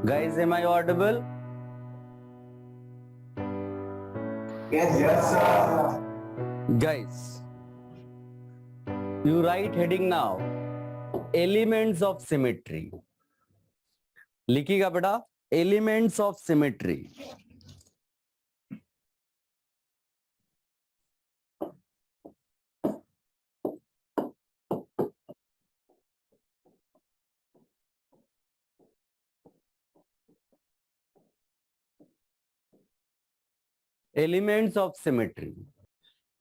Guys, am I audible? Yes, sir. Guys, you write heading now. Elements of symmetry. लिखिएगा बेटा, elements of symmetry. Elements of symmetry.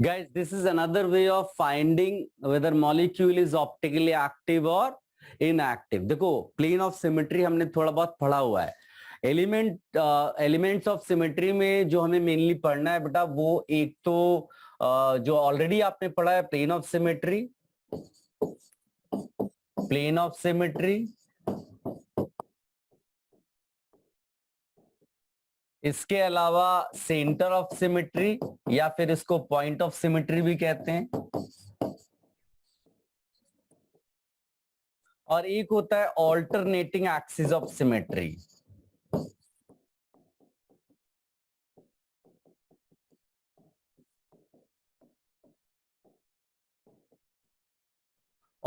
Guys, this is another way of finding whether molecule is optically active or inactive. देखो, plane of symmetry हमने थोड़ा बहुत पढ़ा हुआ है. Elements of symmetry में जो हमें मेनली पढ़ना है बेटा, वो एक तो जो ऑलरेडी आपने पढ़ा है plane of symmetry, plane of symmetry, इसके अलावा सेंटर ऑफ सिमेट्री या फिर इसको पॉइंट ऑफ सिमेट्री भी कहते हैं, और एक होता है alternating axis of symmetry.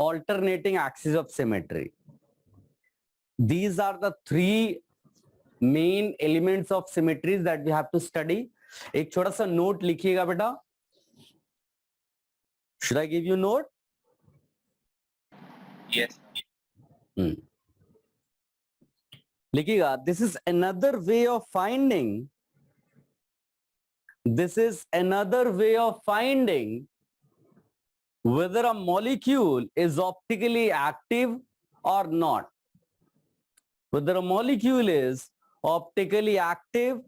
Alternating axis of symmetry. These are the three main elements of symmetries that we have to study. एक छोटा सा नोट लिखिएगा बेटा. Should I give you note? Yes. लिखिएगा. This is another way of finding. This is another way of finding whether a molecule is optically active or not. Whether a molecule is optically active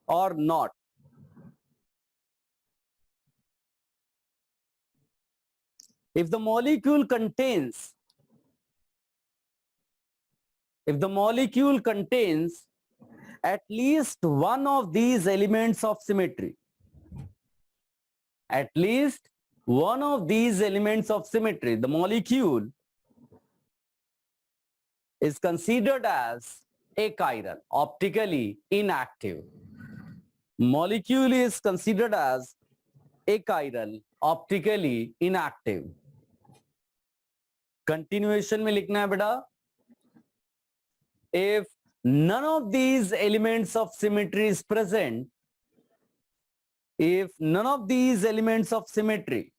or not. If the molecule contains at least one of these elements of symmetry, at least one of these elements of symmetry, the molecule is considered as achiral, optically inactive. Molecule is considered as achiral, optically inactive. Continuation में लिखना है बेटा. If none of these elements of symmetry is present, if none of these elements of symmetry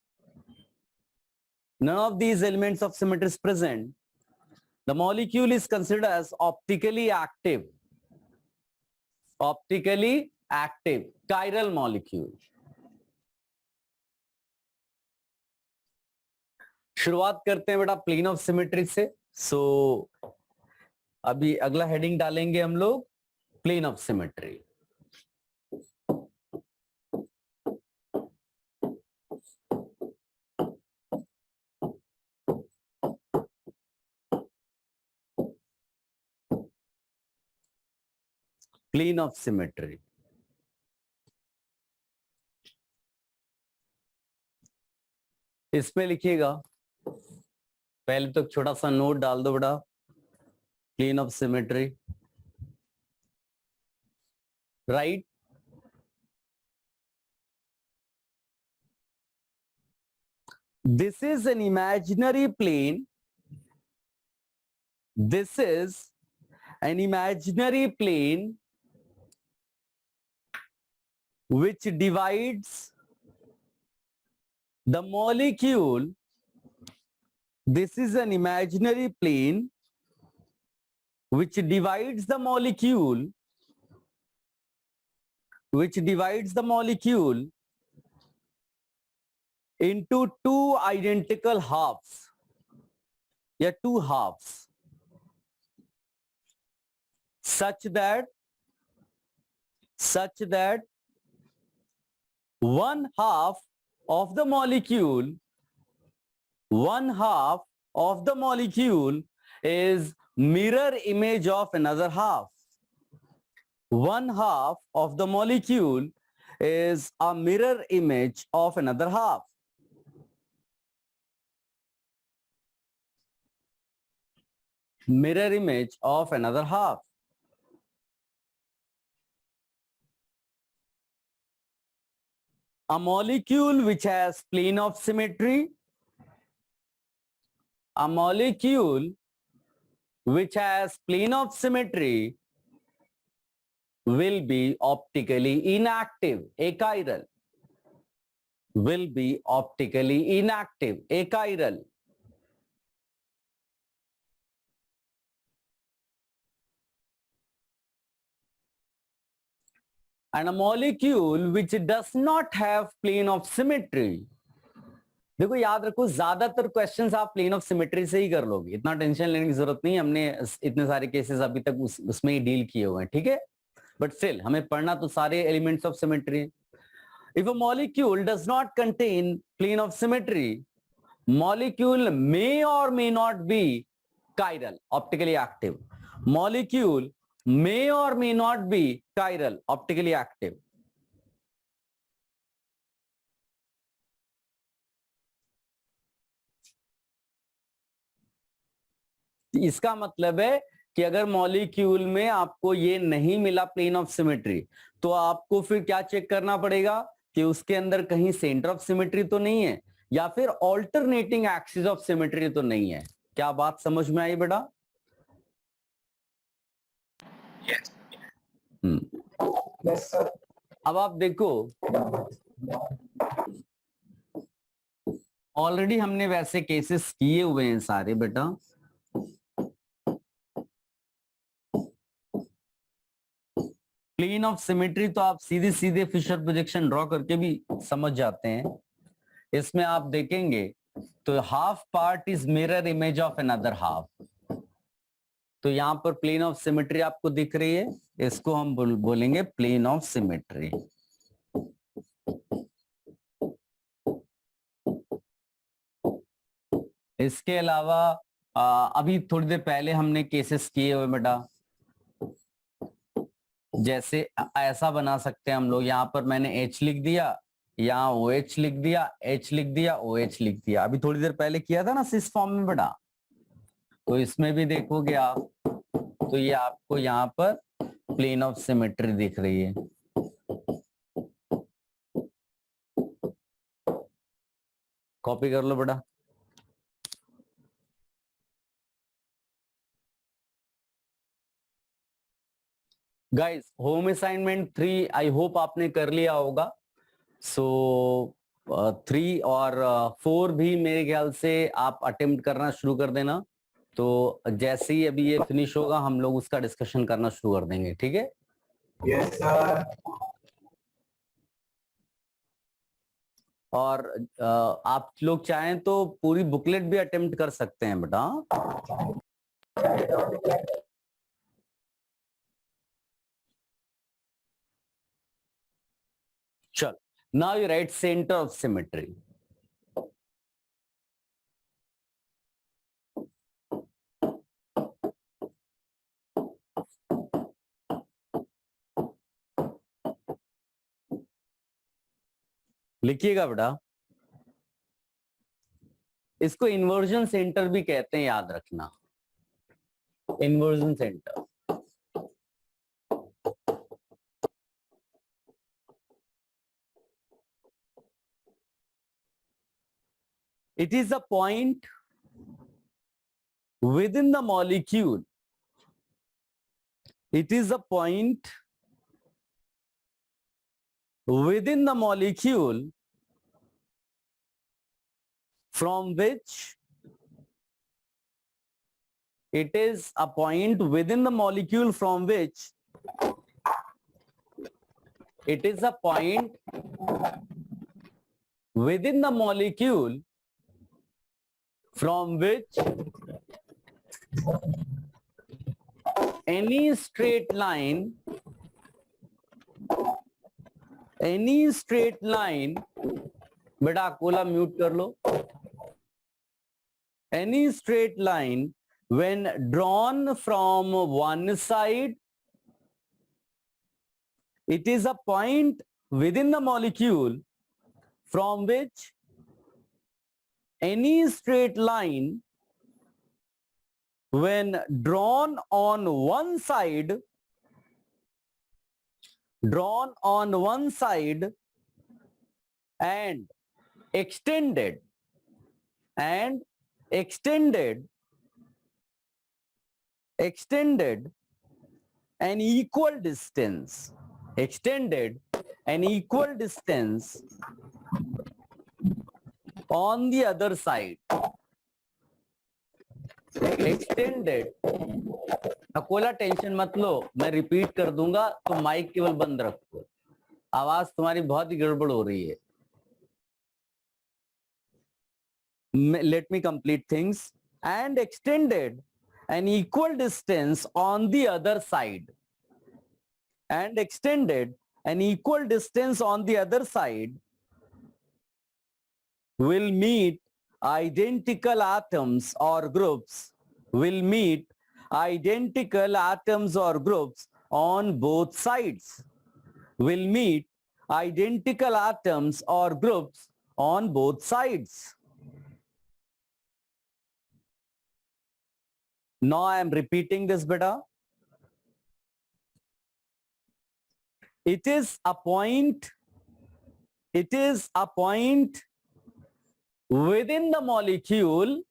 is present, the molecule is considered as optically active. Optically active, chiral molecule. शुरुआत करते हैं बेटा plane of symmetry से. सो अभी अगला heading डालेंगे हम लोग, plane of symmetry. Plane of symmetry. इसमें लिखिएगा, पहले तो छोटा सा नोट डाल दो बेटा. Plane of symmetry, right. This is an imaginary plane. This is an imaginary plane which divides the molecule. This is an imaginary plane which divides the molecule into two identical halves. Yeah, two halves, such that one half of the molecule is mirror image of another half. One half of the molecule is a mirror image of another half. Mirror image of another half. A molecule which has plane of symmetry, a molecule which has plane of symmetry will be optically inactive, achiral, will be optically inactive, achiral. And a molecule which does not have plane of symmetry, देखो याद रखो ज्यादातर questions आप plane of symmetry से ही कर लोगे, इतना tension लेने की जरूरत नहीं, हमने इतने सारे केसेस अभी तक उसमें ही डील किए हुए हैं, ठीक है, बट स्टिल हमें पढ़ना तो सारे elements of symmetry. If a molecule does not contain plane of symmetry, molecule may और may not be chiral, optically active. Molecule may or may not be chiral, optically active. इसका मतलब है कि अगर मॉलिक्यूल में आपको ये नहीं मिला प्लेन ऑफ सिमेट्री, तो आपको फिर क्या चेक करना पड़ेगा कि उसके अंदर कहीं सेंटर ऑफ सिमेट्री तो नहीं है, या फिर ऑल्टरनेटिंग एक्सिस ऑफ सिमेट्री तो नहीं है। क्या बात समझ में आई बेटा? Yes sir. अब आप देखो, ऑलरेडी हमने वैसे केसेस किए हुए हैं सारे बेटा, प्लेन ऑफ सिमेट्री तो आप सीधे सीधे फिशर प्रोजेक्शन ड्रॉ करके भी समझ जाते हैं। इसमें आप देखेंगे तो half part is mirror image of another half, तो यहां पर प्लेन ऑफ सिमेट्री आपको दिख रही है, इसको हम बोलेंगे प्लेन ऑफ सिमेट्री। इसके अलावा अभी थोड़ी देर पहले हमने केसेस किए हुए बेटा, जैसे ऐसा बना सकते हैं हम लोग, यहां पर मैंने H लिख दिया, यहाँ OH लिख दिया, H लिख दिया, OH लिख दिया, अभी थोड़ी देर पहले किया था ना सिस फॉर्म में बेटा। तो इसमें भी देखोगे आप तो ये आपको यहाँ पर प्लेन ऑफ सिमेट्री दिख रही है। कॉपी कर लो बेटा। Guys home assignment 3 I hope आपने कर लिया होगा। सो 3 और 4 भी मेरे ख्याल से आप अटेम्प्ट करना शुरू कर देना, तो जैसे ही अभी ये फिनिश होगा हम लोग उसका डिस्कशन करना शुरू कर देंगे, ठीक है? Yes sir. और आप लोग चाहें तो पूरी बुकलेट भी अटेम्प्ट कर सकते हैं बेटा। चल, now you right centre of symmetry. लिखिएगा बेटा, इसको इन्वर्जन सेंटर भी कहते हैं, याद रखना, inversion centre. It is a point within the molecule. It is a point within the molecule from which it is a point within the molecule from which it is a point within the molecule from which any straight line बेटा Cola mute कर लो, any straight line when drawn from one side, it is a point within the molecule from which any straight line when drawn on one side and extended an equal distance, on the other side. Extended, Akola tension मत लो, मैं repeat कर दूंगा तो mic केवल बंद रखो, आवाज तुम्हारी बहुत ही गड़बड़ हो रही है. Let me complete things. And extended an equal distance on the other side. And extended an equal distance on the other side will meet identical atoms or groups, on both sides. Will meet identical atoms or groups on both sides. Now I am repeating this, beta. It is a point within the molecule.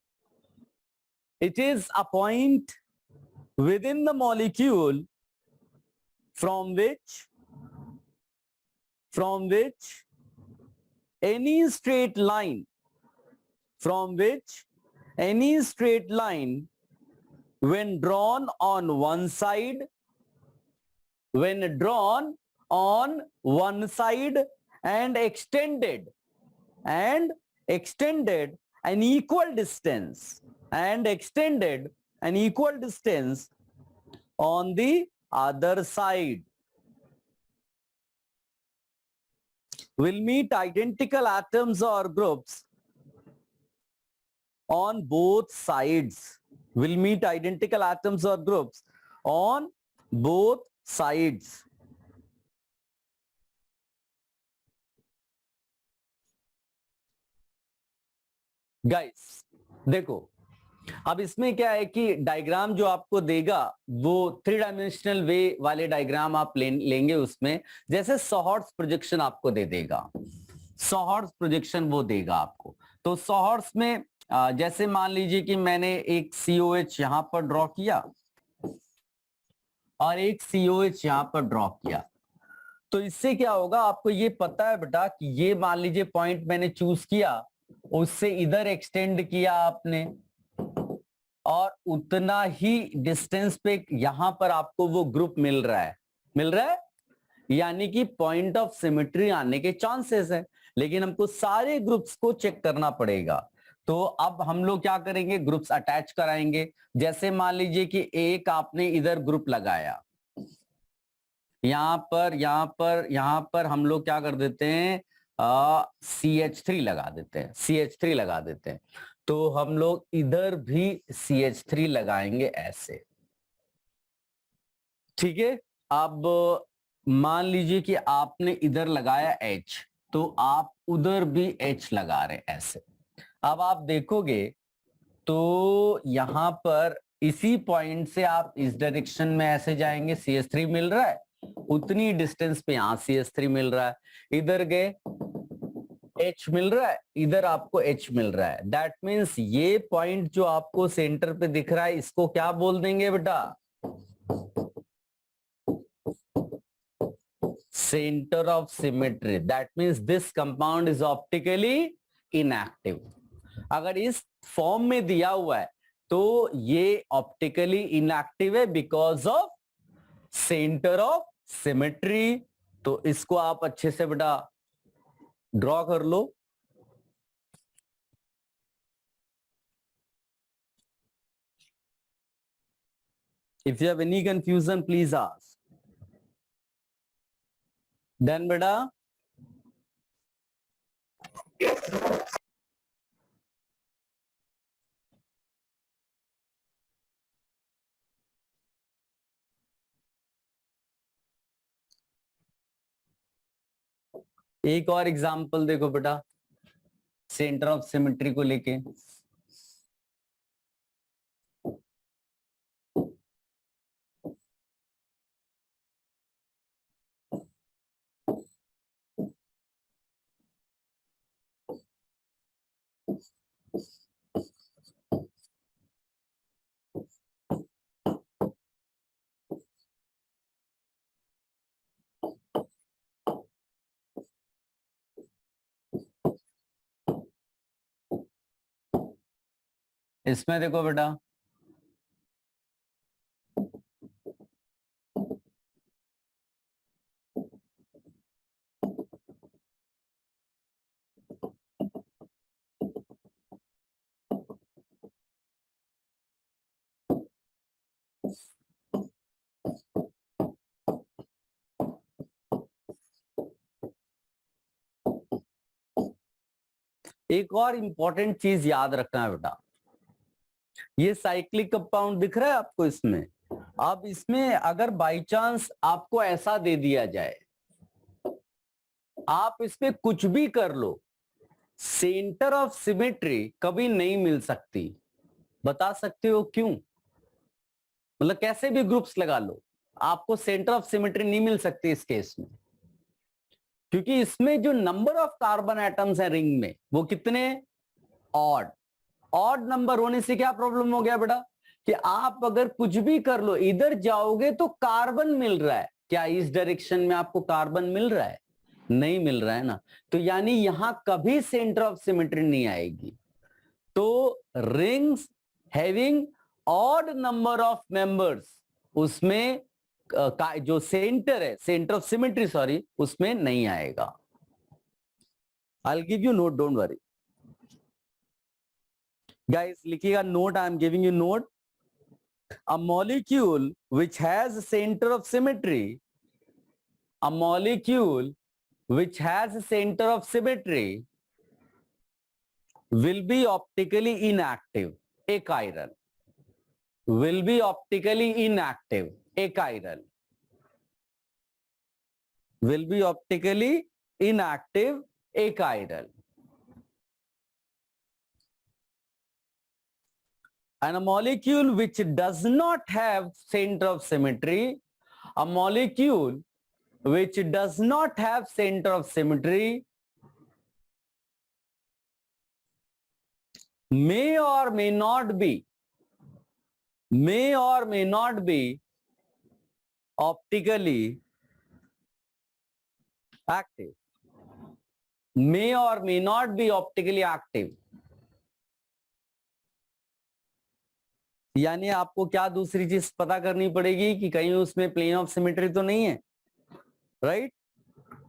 It is a point within the molecule from which any straight line, when drawn on one side, and extended an equal distance, on the other side, will meet identical atoms or groups on both sides. Will meet identical atoms or groups on both sides. Guys देखो, अब इसमें क्या है कि diagram जो आपको देगा वो 3 डायमेंशनल वे वाले डायग्राम आप लेंगे. उसमें जैसे सॉहर्ट्ज प्रोजेक्शन आपको दे देगा, सॉहर्ट्ज प्रोजेक्शन वो देगा आपको. तो सॉहर्ट्ज में जैसे मान लीजिए कि मैंने एक COH यहां पर ड्रॉ किया और एक COH यहां पर ड्रॉ किया, तो इससे क्या होगा, आपको ये पता है बेटा कि ये मान लीजिए पॉइंट मैंने चूज किया, उससे इधर एक्सटेंड किया आपने और उतना ही डिस्टेंस पे यहां पर आपको वो ग्रुप मिल रहा है, यानी कि पॉइंट ऑफ सिमेट्री आने के चांसेस है. लेकिन हमको सारे ग्रुप्स को चेक करना पड़ेगा. तो अब हम लोग क्या करेंगे, ग्रुप्स अटैच कराएंगे. जैसे मान लीजिए कि एक आपने इधर ग्रुप लगाया, यहां पर हम लोग क्या कर देते हैं, CH3 लगा देते हैं. तो हम लोग इधर भी CH3 लगाएंगे ऐसे. ठीक है. अब मान लीजिए कि आपने इधर लगाया H, तो आप उधर भी H लगा रहे हैं ऐसे. अब आप देखोगे तो यहां पर इसी पॉइंट से आप इस डायरेक्शन में ऐसे जाएंगे, CH3 मिल रहा है, उतनी डिस्टेंस पे यहां CH3 मिल रहा है, इधर गए H मिल रहा है, इधर आपको H मिल रहा है. दैट मीन्स ये पॉइंट जो आपको सेंटर पे दिख रहा है, इसको क्या बोल देंगे बेटा, centre of symmetry. That means this compound is optically inactive. अगर इस फॉर्म में दिया हुआ है तो ये ऑप्टिकली इनएक्टिव है because of centre of symmetry. तो इसको आप अच्छे से बेटा ड्रॉ कर लो. If you have any confusion, please ask. Then बेटा एक और एग्जांपल देखो बेटा, सेंटर ऑफ सिमेट्री को लेके. इसमें देखो बेटा, एक और इंपॉर्टेंट चीज याद रखना है बेटा, ये साइक्लिक कंपाउंड दिख रहा है आपको इसमें। अब इसमें अगर बाई चांस आपको ऐसा दे दिया जाए, आप इसमें कुछ भी कर लो, सेंटर ऑफ सिमेट्री कभी नहीं मिल सकती। बता सकते हो क्यों? मतलब कैसे भी ग्रुप्स लगा लो, आपको सेंटर ऑफ सिमेट्री नहीं मिल सकती इस केस में, क्योंकि इसमें जो नंबर ऑफ कार्बन एटम्स है रिंग में वो कितने? ऑड। ऑड नंबर होने से क्या प्रॉब्लम हो गया बेटा, कि आप अगर कुछ भी कर लो, इधर जाओगे तो कार्बन मिल रहा है, क्या इस डायरेक्शन में आपको कार्बन मिल रहा है? नहीं मिल रहा है ना, तो यानी यहां कभी सेंटर ऑफ सिमेट्री नहीं आएगी। तो rings having odd number of members, उसमें जो सेंटर है, सेंटर ऑफ सिमेट्री सॉरी, उसमें नहीं आएगा। I give you note, don't worry guys, लिखिएगा note, I am giving you note. A molecule which has a center of symmetry, a molecule which has a center of symmetry will be optically inactive, a chiral will be optically inactive, a chiral will be optically inactive, a chiral. And a molecule which does not have center of symmetry, a molecule which does not have center of symmetry may or may not be optically active, may or may not be optically active। यानी आपको क्या दूसरी चीज पता करनी पड़ेगी कि कहीं उसमें प्लेन ऑफ सिमेट्री तो नहीं है, राइट,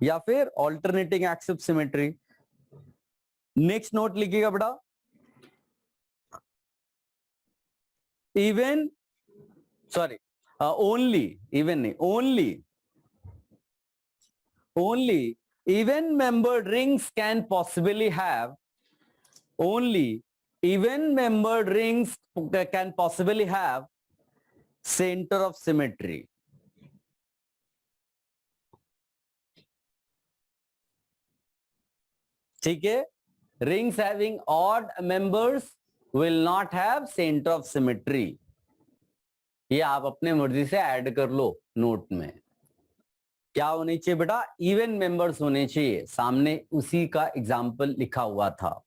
या फिर alternating axis of symmetry. Next note लिखिएगा बेटा, इवन सॉरी ओनली, इवन नहीं, only even membered rings can possibly have, only even membered rings can possibly have center of symmetry। ठीक है, rings having odd members will not have center of symmetry। ये आप अपने मर्जी से add कर लो note में। क्या होने चाहिए बेटा? इवन मेंबर्स होने चाहिए, सामने उसी का एग्जाम्पल लिखा हुआ था।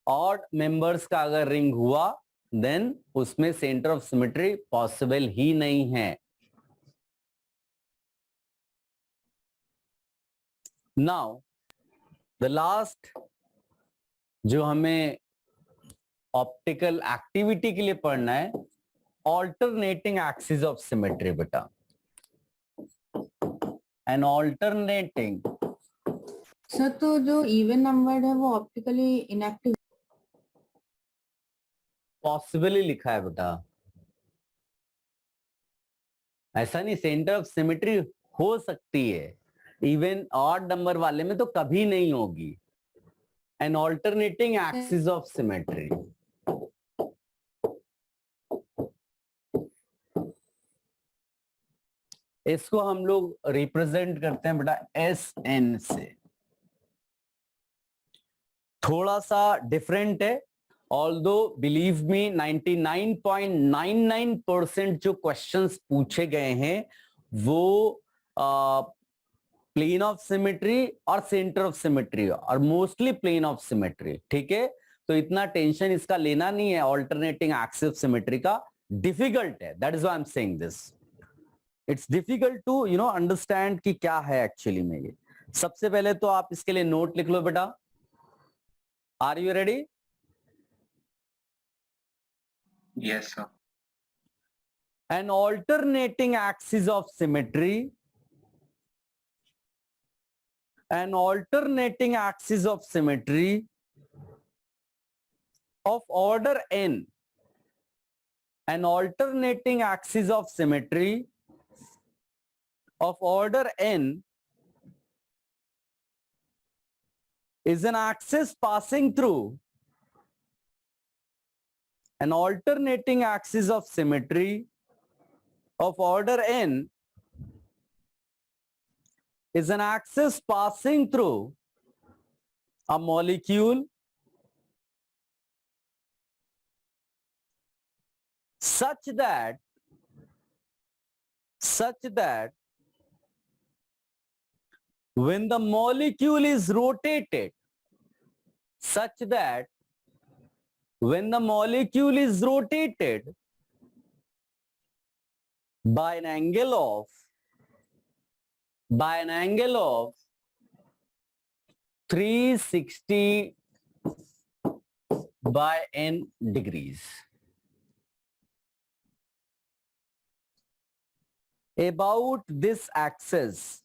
ऑड मेंबर्स का अगर रिंग हुआ देन उसमें सेंटर ऑफ सिमेट्री पॉसिबल ही नहीं है। नाउ द लास्ट जो हमें ऑप्टिकल एक्टिविटी के लिए पढ़ना है, ऑल्टरनेटिंग एक्सिस ऑफ सिमेट्री बेटा। एन ऑल्टरनेटिंग, सर तो जो इवन नंबर्ड है वो ऑप्टिकली इनएक्टिव, पॉसिबली लिखा है बेटा, ऐसा नहीं, सेंटर ऑफ सिमेट्री हो सकती है, इवन ऑड नंबर वाले में तो कभी नहीं होगी। An alternating axis of symmetry, इसको हम लोग रिप्रेजेंट करते हैं बेटा एस एन से। थोड़ा सा डिफरेंट है, ऑल्दो बिलीव मी 99.99% जो क्वेश्चंस पूछे गए हैं वो प्लेन ऑफ सिमेट्री और सेंटर ऑफ सिमेट्री और मोस्टली प्लेन ऑफ सिमेट्री। ठीक है, तो इतना टेंशन इसका लेना नहीं है, ऑल्टरनेटिंग एक्सिस ऑफ सिमेट्री का डिफिकल्ट है, that is why I am saying this. It's difficult to understand कि क्या है एक्चुअली में ये। सबसे पहले तो आप इसके लिए नोट लिख लो बेटा। Are you ready? Yes, sir. An alternating axis of symmetry. An alternating axis of symmetry of order n. An alternating axis of symmetry of order n is an axis passing through an alternating axis of symmetry of order n is an axis passing through a molecule such that when the molecule is rotated, such that when the molecule is rotated by an angle of 360 by n degrees. About this axis,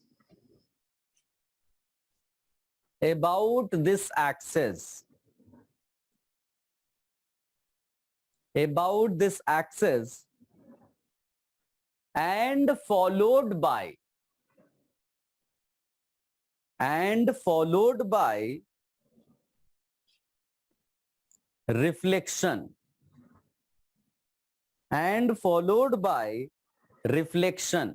and followed by reflection,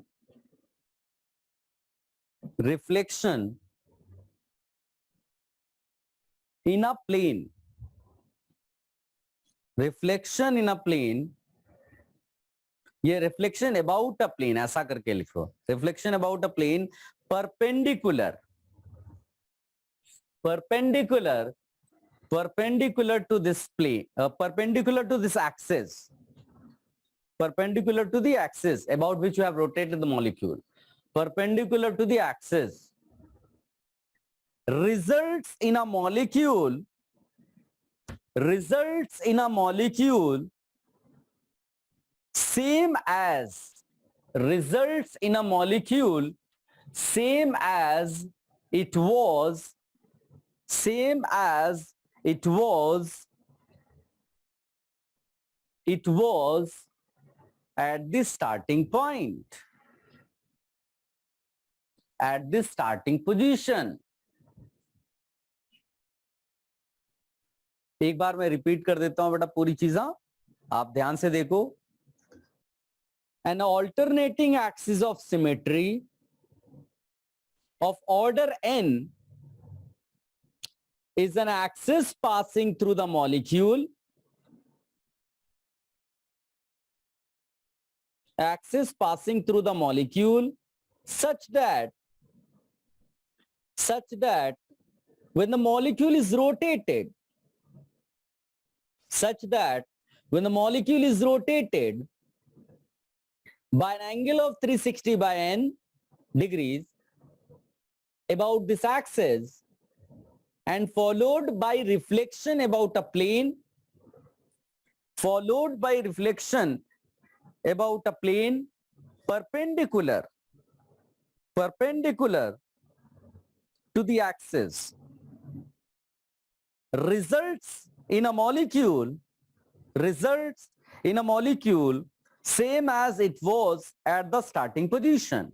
in a plane, ये reflection about a plane ऐसा करके लिखो, reflection about a plane perpendicular to this plane, perpendicular to this axis, perpendicular to the axis about which you have rotated the molecule, perpendicular to the axis, results in a molecule same as it was at the starting point, at the starting position. एक बार मैं repeat कर देता हूं बेटा पूरी चीज़ा, आप ध्यान से देखो. An alternating axis of symmetry of order n is an axis passing through the molecule such that when the molecule is rotated by an angle of 360 by n degrees about this axis and followed by reflection about a plane, perpendicular to the axis, results in a molecule same as it was at the starting position.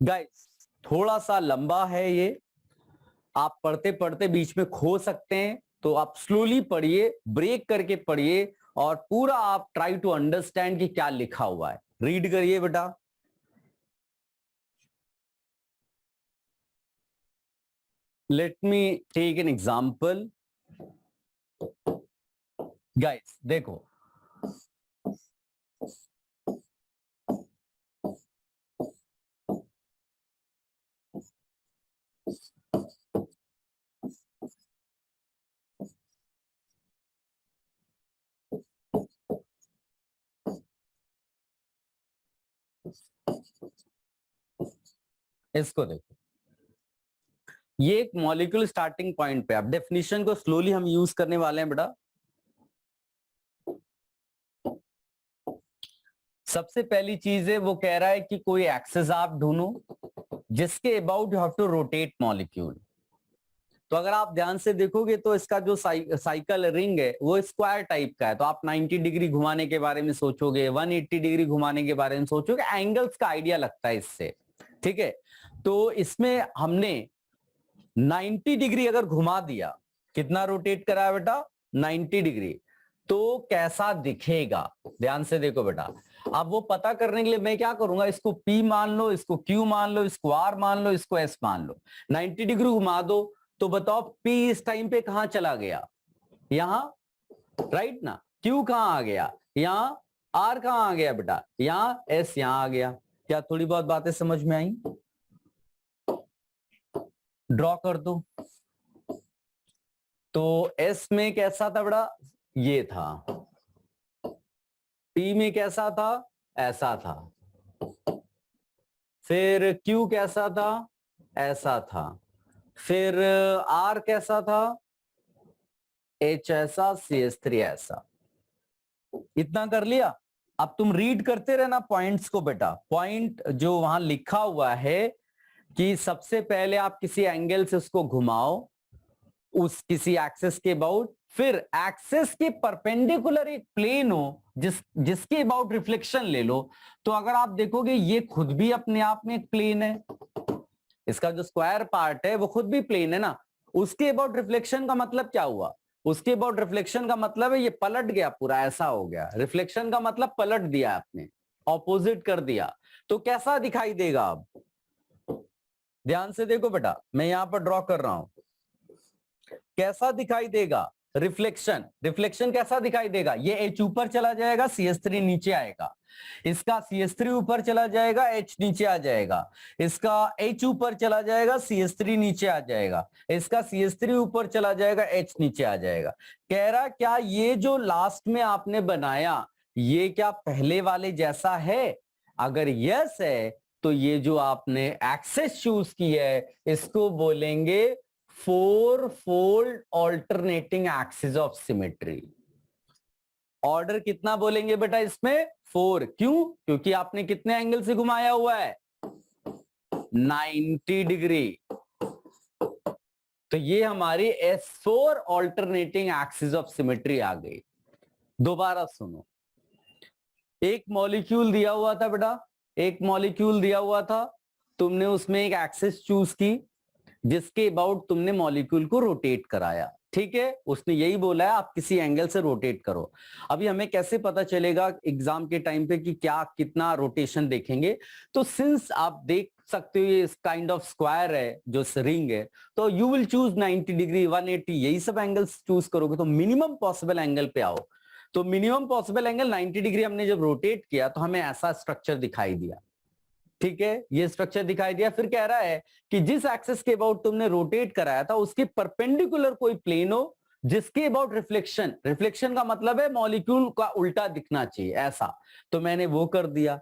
Guys, थोड़ा सा लंबा है ये, आप पढ़ते पढ़ते बीच में खो सकते हैं, तो आप स्लोली पढ़िए, ब्रेक करके पढ़िए और पूरा आप ट्राई टू अंडरस्टैंड कि क्या लिखा हुआ है. रीड करिए बेटा. Let me take an example. Guys देखो, इसको देखो. ये एक मॉलिक्यूल स्टार्टिंग पॉइंट पे, अब डेफिनेशन को स्लोली हम यूज करने वाले हैं बेटा। सबसे पहली चीज है वो कह रहा है कि कोई एक्सेस आप ढूंढो जिसके about you have to rotate molecule. तो अगर आप ध्यान से देखोगे तो इसका जो साइकिल रिंग है वो स्क्वायर टाइप का है, तो आप 90 डिग्री घुमाने के बारे में सोचोगे, 180 डिग्री घुमाने के बारे में सोचोगे, एंगल्स का आइडिया लगता है इससे, ठीक है। तो इसमें हमने 90 डिग्री अगर घुमा दिया, कितना रोटेट करा बेटा, 90 डिग्री, तो कैसा दिखेगा, ध्यान से देखो बेटा। अब वो पता करने के लिए मैं क्या करूंगा, इसको P मान लो, इसको Q मान लो, इसको R मान लो, इसको S मान लो। 90 डिग्री घुमा दो तो बताओ P इस टाइम पे कहां चला गया, यहां, राइट ना। Q कहां आ गया, यहां। R कहां आ गया बेटा, यहां। S यहां आ गया। क्या थोड़ी बहुत बातें समझ में आई? ड्रॉ कर दो। तो S में कैसा था बेटा, ये था। P में कैसा था, ऐसा था। फिर Q कैसा था, ऐसा था। फिर R कैसा था, H ऐसा, CH3 ऐसा। इतना कर लिया। अब तुम रीड करते रहना पॉइंट्स को बेटा। पॉइंट जो वहां लिखा हुआ है कि सबसे पहले आप किसी एंगल से उसको घुमाओ, उस किसी एक्सेस के अबाउट, फिर एक्सेस के परपेंडिकुलर एक प्लेन हो जिसके अबाउट रिफ्लेक्शन ले लो। तो अगर आप देखोगे ये खुद भी अपने आप में एक प्लेन है, इसका जो स्क्वायर पार्ट है वो खुद भी प्लेन है ना। उसके अबाउट रिफ्लेक्शन का मतलब क्या हुआ, उसके अबाउट रिफ्लेक्शन का मतलब है ये पलट गया पूरा, ऐसा हो गया। रिफ्लेक्शन का मतलब पलट दिया आपने, ऑपोजिट कर दिया। तो कैसा दिखाई देगा, अब ध्यान से देखो बेटा, मैं यहां पर ड्रॉ कर रहा हूं। कैसा दिखाई देगा रिफ्लेक्शन, रिफ्लेक्शन कैसा दिखाई देगा, ये H ऊपर चला जाएगा, CH3 नीचे आएगा। इसका CH3 ऊपर चला जाएगा, H नीचे आ जाएगा। इसका H ऊपर चला जाएगा, CH3 नीचे आ जाएगा। इसका CH3 ऊपर चला जाएगा, H नीचे आ जाएगा। कह रहा क्या ये जो लास्ट में आपने बनाया ये क्या पहले वाले जैसा है? अगर यस है तो ये जो आपने एक्सेस चूज की है इसको बोलेंगे four fold alternating axis of symmetry. Order कितना बोलेंगे बेटा इसमें, 4। क्यों? क्योंकि आपने कितने एंगल से घुमाया हुआ है, 90 डिग्री। तो ये हमारी S4 alternating axis of symmetry आ गई। दोबारा सुनो, एक मॉलिक्यूल दिया हुआ था बेटा, एक मॉलिक्यूल दिया हुआ था, तुमने उसमें एक एक्सिस चूज की जिसके अबाउट तुमने मॉलिक्यूल को रोटेट कराया, ठीक है। उसने यही बोला है आप किसी एंगल से रोटेट करो। अभी हमें कैसे पता चलेगा एग्जाम के टाइम पे कि क्या कितना रोटेशन देखेंगे? तो सिंस आप देख सकते हो ये काइंड ऑफ स्क्वायर है जो रिंग है, तो यू विल चूज 90 डिग्री, 180, यही सब एंगल्स चूज करोगे। तो मिनिमम पॉसिबल एंगल पे आओ। तो मिनिमम पॉसिबल एंगल 90 डिग्री हमने जब रोटेट किया तो हमें ऐसा स्ट्रक्चर दिखाई दिया, ठीक है। ये स्ट्रक्चर दिखाई दिया। फिर कह रहा है कि जिस एक्सिस के अबाउट तुमने रोटेट कराया था उसके परपेंडिकुलर कोई प्लेन हो जिसके अबाउट रिफ्लेक्शन, रिफ्लेक्शन का मतलब है मॉलिक्यूल का उल्टा दिखना चाहिए, ऐसा। तो मैंने वो कर दिया।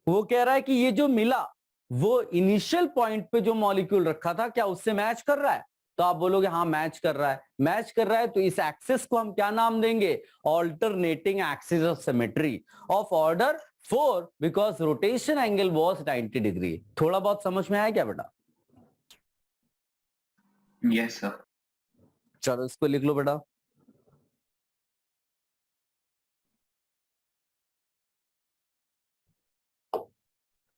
वो कह रहा है कि ये जो मिला वो इनिशियल पॉइंट पे जो मॉलिक्यूल रखा था क्या उससे मैच कर रहा है? तो आप बोलोगे हाँ मैच कर रहा है। मैच कर रहा है तो इस एक्सिस को हम क्या नाम देंगे, alternating axis of symmetry of order 4 because rotation angle was 90 degree. थोड़ा बहुत समझ में आया क्या बेटा? Yes sir. चलो इसको लिख लो बेटा।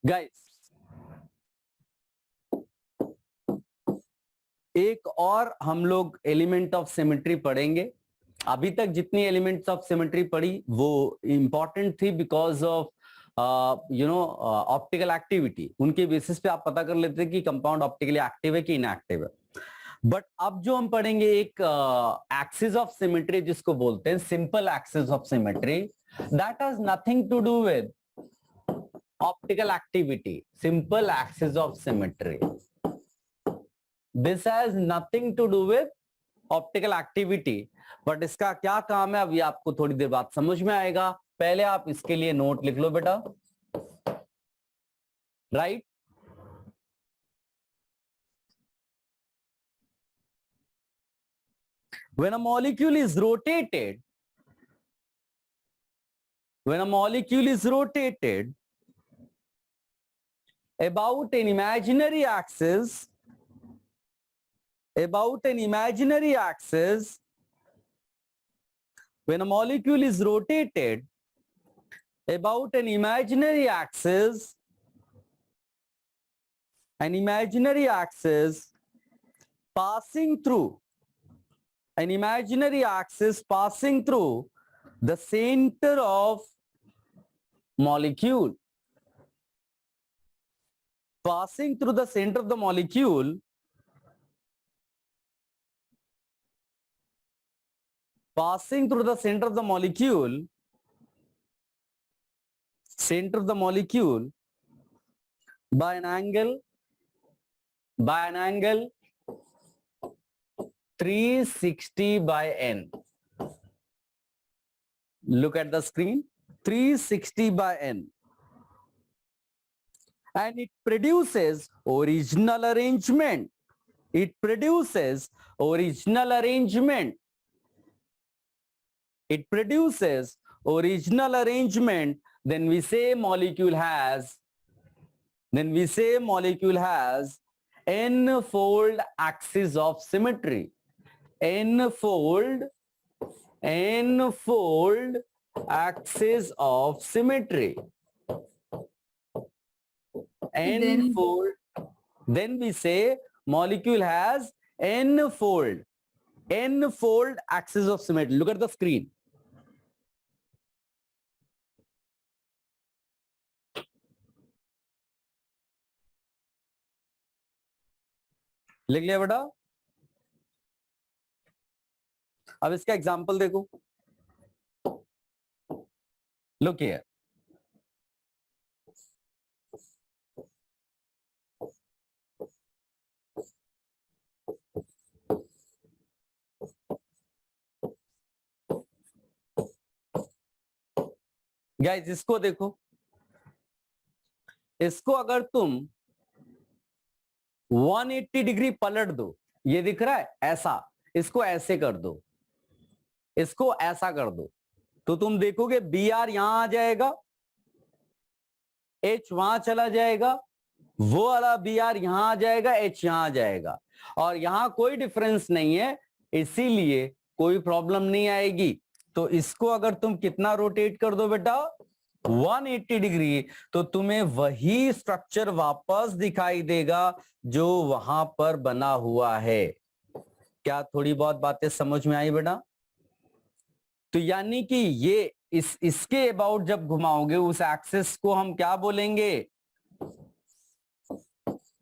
गाइस एक और हम लोग एलिमेंट ऑफ सिमेट्री पढ़ेंगे। अभी तक जितनी एलिमेंट्स ऑफ सिमेट्री पढ़ी वो इंपॉर्टेंट थी बिकॉज ऑफ ऑप्टिकल एक्टिविटी। उनके बेसिस पे आप पता कर लेते हैं कि कंपाउंड ऑप्टिकली एक्टिव है कि इनएक्टिव है। बट अब जो हम पढ़ेंगे एक एक्सिस ऑफ सिमेट्री जिसको बोलते हैं simple axis of symmetry, that has nothing to do with optical activity. Simple axis of symmetry, this has nothing to do with optical activity. But इसका क्या काम है अभी आपको थोड़ी देर बाद समझ में आएगा। पहले आप इसके लिए नोट लिख लो बेटा, right. when a molecule is rotated, when a molecule is rotated about an imaginary axis, when a molecule is rotated about an imaginary axis passing through the center of molecule, passing through the center of the molecule, by an angle 360 by n. Look at the screen, 360 by n. And it produces original arrangement. It produces original arrangement. Then we say molecule has n-fold axis of symmetry. N-fold axis of symmetry. N-fold. Then we say molecule has n-fold axis of symmetry. Look at the screen. लिख लिया बेटा? अब इसका example देखो. Look here. Guys इसको देखो. इसको अगर तुम 180 डिग्री पलट दो, ये दिख रहा है ऐसा, इसको ऐसे कर दो, इसको ऐसा कर दो, तो तुम देखोगे बी आर यहां आ जाएगा, एच वहां चला जाएगा, वो वाला बी आर यहां आ जाएगा, एच यहां आ जाएगा, और यहां कोई डिफरेंस नहीं है, इसीलिए कोई प्रॉब्लम नहीं आएगी. तो इसको अगर तुम कितना रोटेट कर दो बेटा 180 डिग्री, तो तुम्हें वही स्ट्रक्चर वापस दिखाई देगा जो वहां पर बना हुआ है. क्या थोड़ी बहुत बातें समझ में आई बेटा? तो यानी कि ये इसके अबाउट जब घुमाओगे उस एक्सिस को हम क्या बोलेंगे?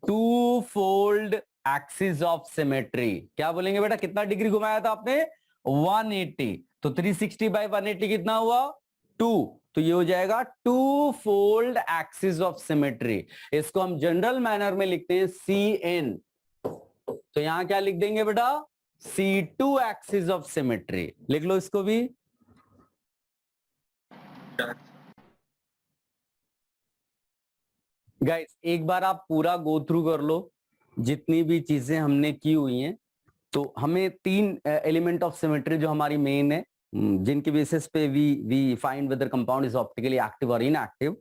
Two fold axis of symmetry. क्या बोलेंगे बेटा? कितना डिग्री घुमाया था आपने? 180. तो 360 बाय 180 कितना हुआ? 2. तो ये हो जाएगा two fold axis of symmetry. इसको हम जनरल मैनर में लिखते हैं CN. तो यहां क्या लिख देंगे बेटा? C2 axis of symmetry. लिख लो इसको भी. गाइस एक बार आप पूरा गो थ्रू कर लो जितनी भी चीजें हमने की हुई हैं. तो हमें 3 एलिमेंट ऑफ सिमेट्री जो हमारी मेन है, जिनके बेसिस पे we find whether compound is optically active और inactive.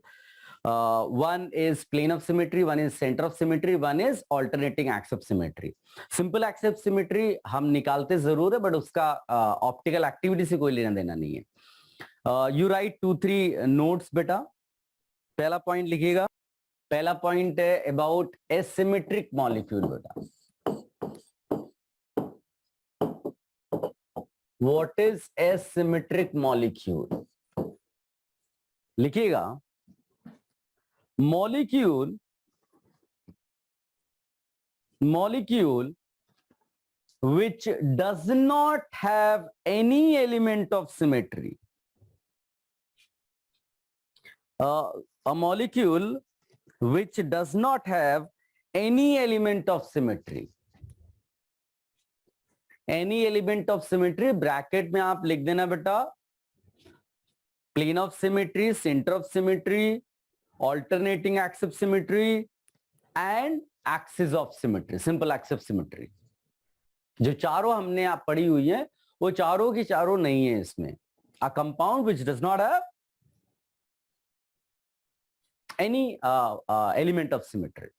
One is plane of symmetry, one is centre of symmetry, one is alternating axis of symmetry. Simple axis of symmetry हम निकालते जरूर है, बट उसका optical activity से कोई लेना देना नहीं है. यू राइट 2-3 नोट्स बेटा. पहला पॉइंट लिखिएगा. पहला पॉइंट है अबाउट एसिमेट्रिक मॉलिक्यूल बेटा. What is asymmetric molecule? लिखिएगा. Molecule which does not have any element of symmetry. A molecule which does not have any element of symmetry. Any element of symmetry bracket में आप लिख देना बेटा. Plane of symmetry, centre of symmetry, alternating axis of symmetry and axis of symmetry. Simple axis of symmetry. जो चारों हमने आप पढ़ी हुई है वो चारों की चारों नहीं है इसमें. A compound which does not have any element of symmetry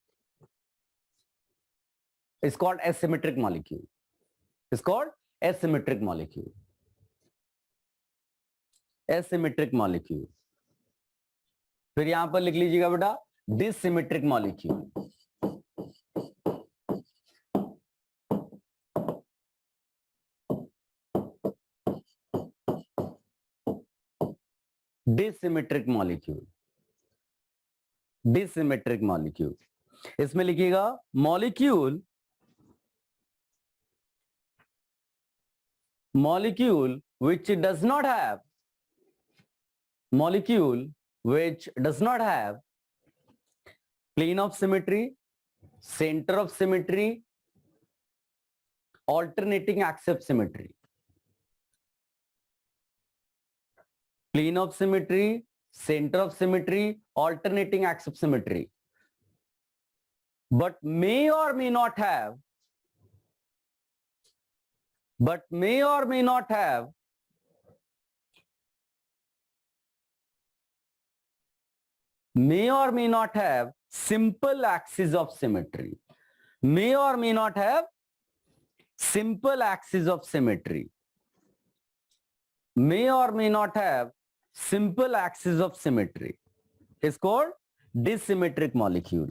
is called asymmetric molecule. Is called asymmetric molecule. Asymmetric molecule. फिर यहां पर लिख लीजिएगा बेटा डिससिमेट्रिक मॉलिक्यूल. डिससिमेट्रिक मॉलिक्यूल. डिससिमेट्रिक मॉलिक्यूल. इसमें लिखिएगा molecule which does not have plane of symmetry, center of symmetry, alternating axis of symmetry. Plane of symmetry, center of symmetry, alternating axis of symmetry, but may or may not have simple axis of symmetry. May or may not have simple axis of symmetry. May or may not have simple axis of symmetry. Is called dissymmetric molecule.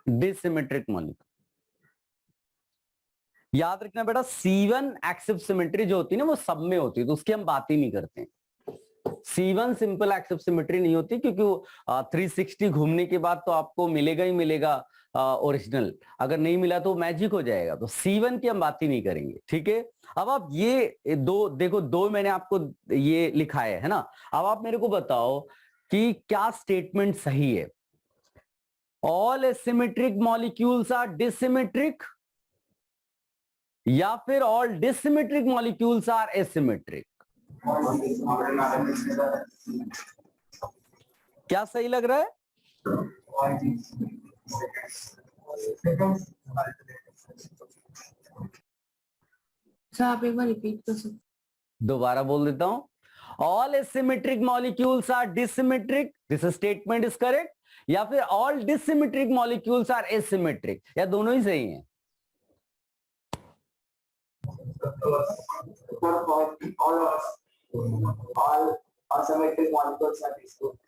Dissymmetric molecule. याद रखना बेटा C1 axis symmetry जो होती है ना वो सब में होती है, तो उसकी हम बात ही नहीं करते हैं. C1 सिंपल एक्सिस सिमेट्री नहीं होती क्योंकि वो 360 घूमने के बाद तो आपको मिलेगा ही मिलेगा ओरिजिनल. अगर नहीं मिला तो मैजिक हो जाएगा. तो C1 की हम बात ही नहीं करेंगे. ठीक है. अब आप ये दो देखो, दो मैंने आपको ये लिखा है ना. अब आप मेरे को बताओ कि क्या स्टेटमेंट सही है. ऑल एसिमेट्रिक मॉलिक्यूल्स आर डिसिमेट्रिक या फिर all dissymmetric molecules are asymmetric. क्या सही लग रहा है? सर आप एक बार रिपीट कर सकते? दोबारा बोल देता हूं. All asymmetric molecules are dissymmetric, this statement is correct. या फिर all dissymmetric molecules are asymmetric, या दोनों ही सही हैं? all asymmetric molecules are distinct.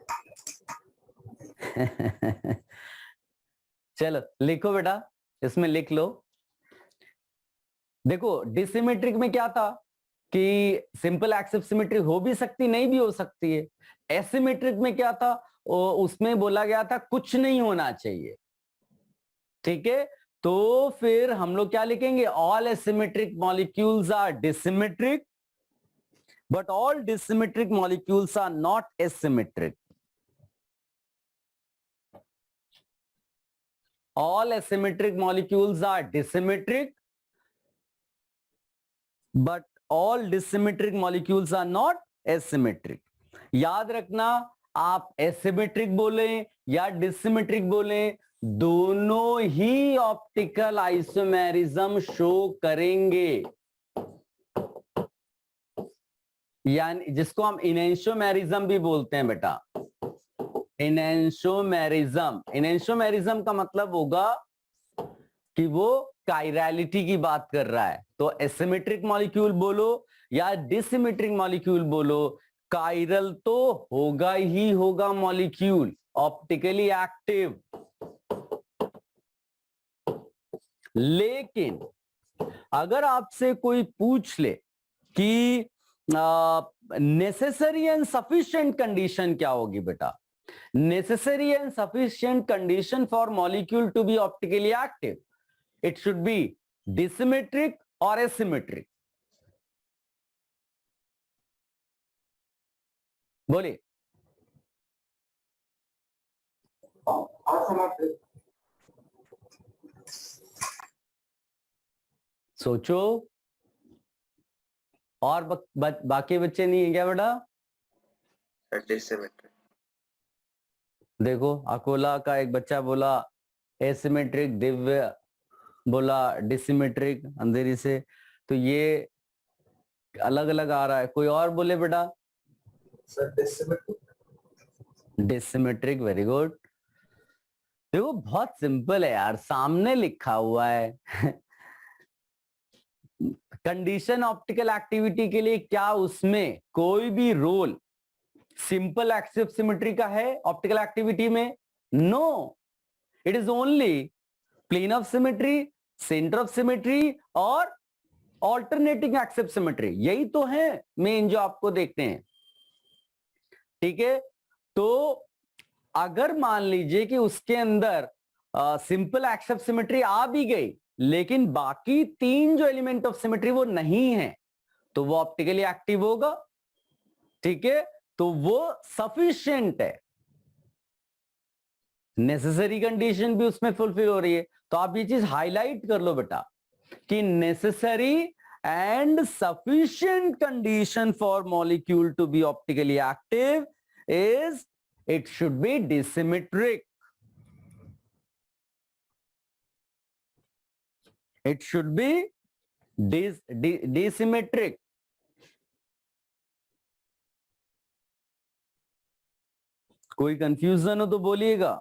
चलो लिखो बेटा, इसमें लिख लो. देखो डिसिमेट्रिक में क्या था कि सिंपल एक्सिस सिमेट्री हो भी सकती, नहीं भी हो सकती है. एसिमेट्रिक में क्या था, उसमें बोला गया था कुछ नहीं होना चाहिए. ठीक है. तो फिर हम लोग क्या लिखेंगे, all asymmetric molecules are dissymmetric but all dissymmetric molecules are not asymmetric. All asymmetric molecules are disymmetric but all dissymmetric molecules are not asymmetric. याद रखना, आप asymmetric बोले या dissymmetric बोले, दोनों ही ऑप्टिकल आइसोमेरिज्म शो करेंगे. यानी जिसको हम इनेंशियोमेरिज्म भी बोलते हैं बेटा. इनेंशियोमेरिज्म का मतलब होगा कि वो कायरलिटी की बात कर रहा है. तो एसिमेट्रिक मॉलिक्यूल बोलो या डिसिमेट्रिक मॉलिक्यूल बोलो, कायरल तो होगा ही होगा मॉलिक्यूल, ऑप्टिकली एक्टिव. लेकिन अगर आपसे कोई पूछ ले कि नेसेसरी एंड सफिशिएंट कंडीशन क्या होगी बेटा, necessary and sufficient condition for molecule to be optically active, it should be dissymmetric और एसिमेट्रिक. बोलिए. सोचो. और बाकी बच्चे नहीं है क्या बेटा? डिसिमेट्रिक. देखो अकोला का एक बच्चा बोला एसिमेट्रिक, दिव्य बोला डिसिमेट्रिक अंधेरी से, तो ये अलग अलग आ रहा है। कोई और बोले बेटा? Sir dissymmetric. Dissymmetric, very good. देखो बहुत सिंपल है यार, सामने लिखा हुआ है। कंडीशन ऑप्टिकल एक्टिविटी के लिए क्या उसमें कोई भी रोल सिंपल एक्सिस सिमेट्री का है ऑप्टिकल एक्टिविटी में? No, it is only plane of symmetry, centre of symmetry और ऑल्टरनेटिंग एक्सिस सिमेट्री, यही तो है मेन जो आपको देखते हैं। ठीक है, तो अगर मान लीजिए कि उसके अंदर सिंपल एक्सिस सिमेट्री आ भी गई, लेकिन बाकी 3 जो एलिमेंट ऑफ सिमेट्री वो नहीं है, तो वो ऑप्टिकली एक्टिव होगा। ठीक है, तो वो सफिशिएंट है, नेसेसरी कंडीशन भी उसमें फुलफिल हो रही है। तो आप ये चीज हाईलाइट कर लो बेटा कि necessary and sufficient condition for molecule to be optically active is it should be disymmetric. It should be disymmetric. कोई कंफ्यूजन हो तो बोलिएगा।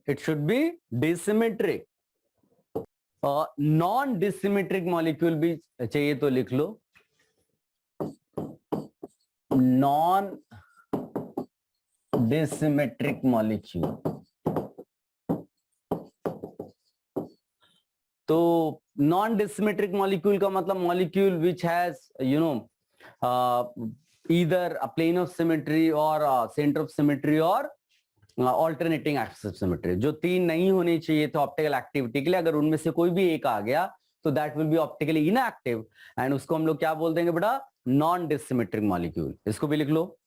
It should be disymmetric. Non dissymmetric molecule भी चाहिए तो लिख लो, नॉन डिसिमेट्रिक मॉलिक्यूल। तो नॉन डिसिमेट्रिक मॉलिक्यूल का मतलब molecule which has either a plane of symmetry or a center of symmetry or alternating axis of symmetry। जो 3 नहीं होने चाहिए थे ऑप्टिकल एक्टिविटी के लिए, अगर उनमें से कोई भी एक आ गया तो that will be optically inactive, and उसको हम लोग क्या बोल देंगे बेटा? Non dissymmetric molecule. इसको भी लिख लो।